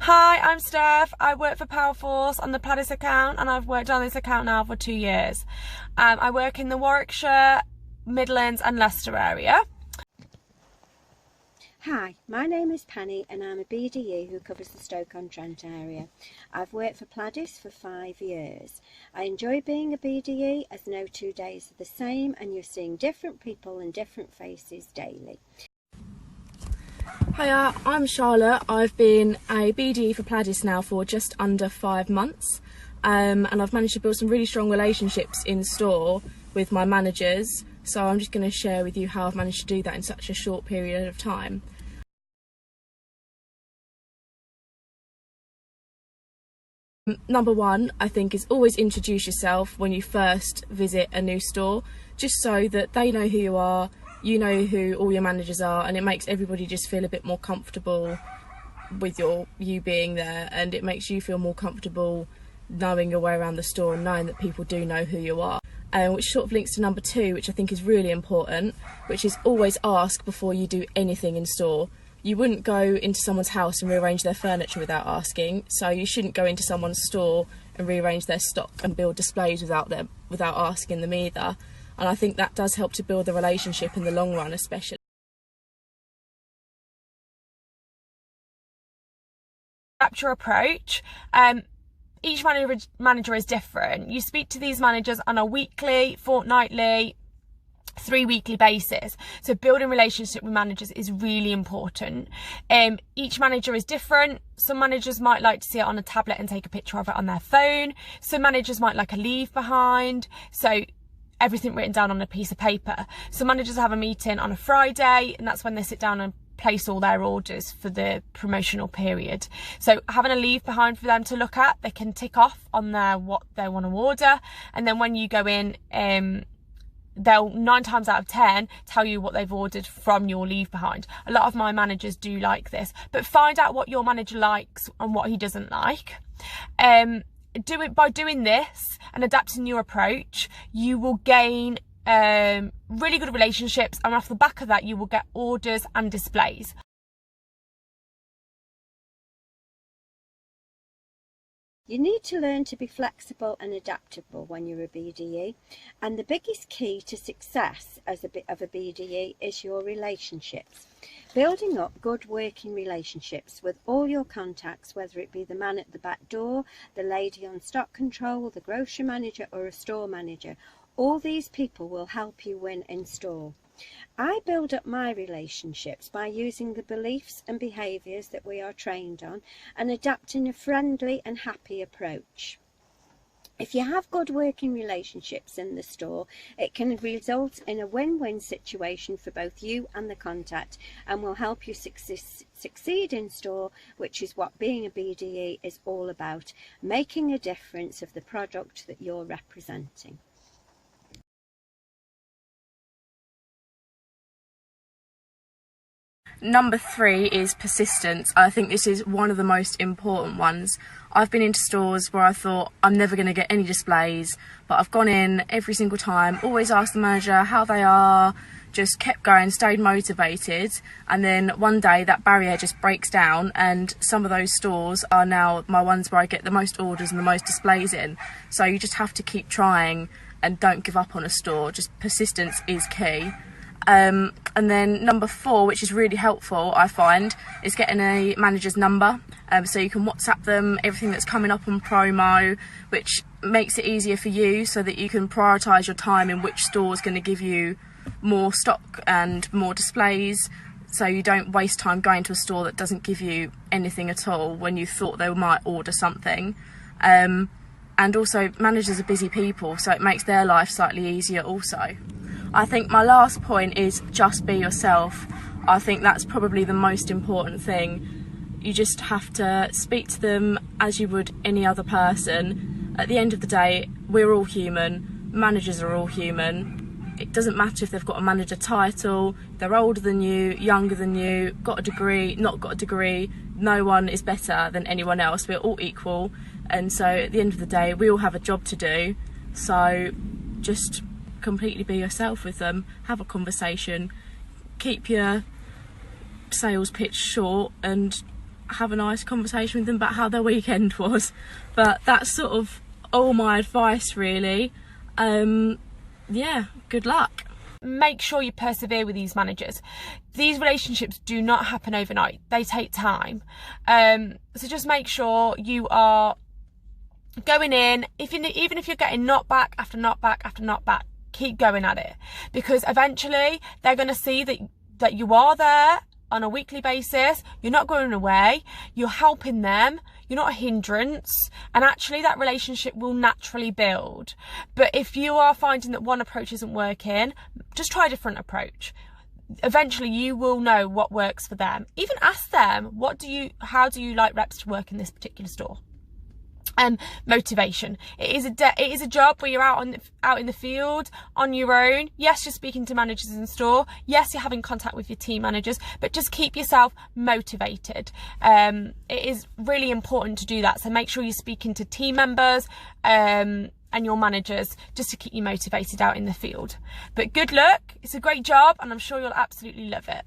Hi, I'm Steph. I work for Powerforce on the Pladis account, and I've worked on this account now for 2 years. I work in the Warwickshire, Midlands and Leicester area. Hi, my name is Penny and I'm a BDE who covers the Stoke-on-Trent area. I've worked for Pladis for 5 years. I enjoy being a BDE as no 2 days are the same and you're seeing different people and different faces daily. Hiya, I'm Charlotte. I've been a BDE for Pladis now for just under 5 months, and I've managed to build some really strong relationships in store with my managers, so I'm just going to share with you how I've managed to do that in such a short period of time. Number one, I think, is always introduce yourself when you first visit a new store, just so that they know who you are, you know who all your managers are, and it makes everybody just feel a bit more comfortable with you being there, and it makes you feel more comfortable knowing your way around the store and knowing that people do know who you are. Which sort of links to number two, which I think is really important, which is always ask before you do anything in store. You wouldn't go into someone's house and rearrange their furniture without asking, so you shouldn't go into someone's store and rearrange their stock and build displays without asking them either. And I think that does help to build the relationship in the long run, especially. Adapt your approach. Each manager is different. You speak to these managers on a weekly, fortnightly, 3-weekly basis, so building relationship with managers is really important. Each manager is different. Some managers might like to see it on a tablet and take a picture of it on their phone. Some managers might like a leave behind, so everything written down on a piece of paper. Some managers have a meeting on a Friday, and that's when they sit down and place all their orders for the promotional period. So having a leave behind for them to look at, they can tick off on there what they want to order, and then when you go in, they'll 9 times out of 10 tell you what they've ordered from your leave behind. A lot of my managers do like this, but find out what your manager likes and what he doesn't like. By doing this and adapting your approach, you will gain really good relationships, and off the back of that you will get orders and displays. You need to learn to be flexible and adaptable when you're a BDE, and the biggest key to success as a BDE is your relationships. Building up good working relationships with all your contacts, whether it be the man at the back door, the lady on stock control, the grocery manager or a store manager, all these people will help you win in store. I build up my relationships by using the beliefs and behaviours that we are trained on and adapting a friendly and happy approach. If you have good working relationships in the store, it can result in a win-win situation for both you and the contact, and will help you succeed in store, which is what being a BDE is all about, making a difference of the product that you're representing. Number 3 is persistence. I think this is one of the most important ones. I've been into stores where I thought I'm never going to get any displays, but I've gone in every single time, always asked the manager how they are, just kept going, stayed motivated, and then one day that barrier just breaks down, and some of those stores are now my ones where I get the most orders and the most displays in. So you just have to keep trying and don't give up on a store. Just persistence is key. And then number 4, which is really helpful, I find, is getting a manager's number, so you can WhatsApp them everything that's coming up on promo, which makes it easier for you so that you can prioritise your time in which store is going to give you more stock and more displays, so you don't waste time going to a store that doesn't give you anything at all when you thought they might order something. And also, managers are busy people, so it makes their life slightly easier also. I think my last point is just be yourself. I think that's probably the most important thing. You just have to speak to them as you would any other person. At the end of the day, we're all human. Managers are all human. It doesn't matter if they've got a manager title, they're older than you, younger than you, got a degree, not got a degree. No one is better than anyone else. We're all equal. And so at the end of the day, we all have a job to do. So just completely be yourself with them, have a conversation, keep your sales pitch short, and have a nice conversation with them about how their weekend was. But that's sort of all my advice really. Yeah, good luck. Make sure you persevere with these managers. These relationships do not happen overnight. They take time. So just make sure you are going in, even if you're getting knockback after knockback after knockback, keep going at it, because eventually they're going to see that you are there on a weekly basis. You're not going away, you're helping them, you're not a hindrance, and actually that relationship will naturally build. But if you are finding that one approach isn't working, just try a different approach. Eventually you will know what works for them. Even ask them, how do you like reps to work in this particular store? Motivation. It is a job where you're out in the field on your own. Yes, you're speaking to managers in store. Yes, you're having contact with your team managers, but just keep yourself motivated. It is really important to do that. So make sure you're speaking to team members and your managers just to keep you motivated out in the field. But good luck. It's a great job and I'm sure you'll absolutely love it.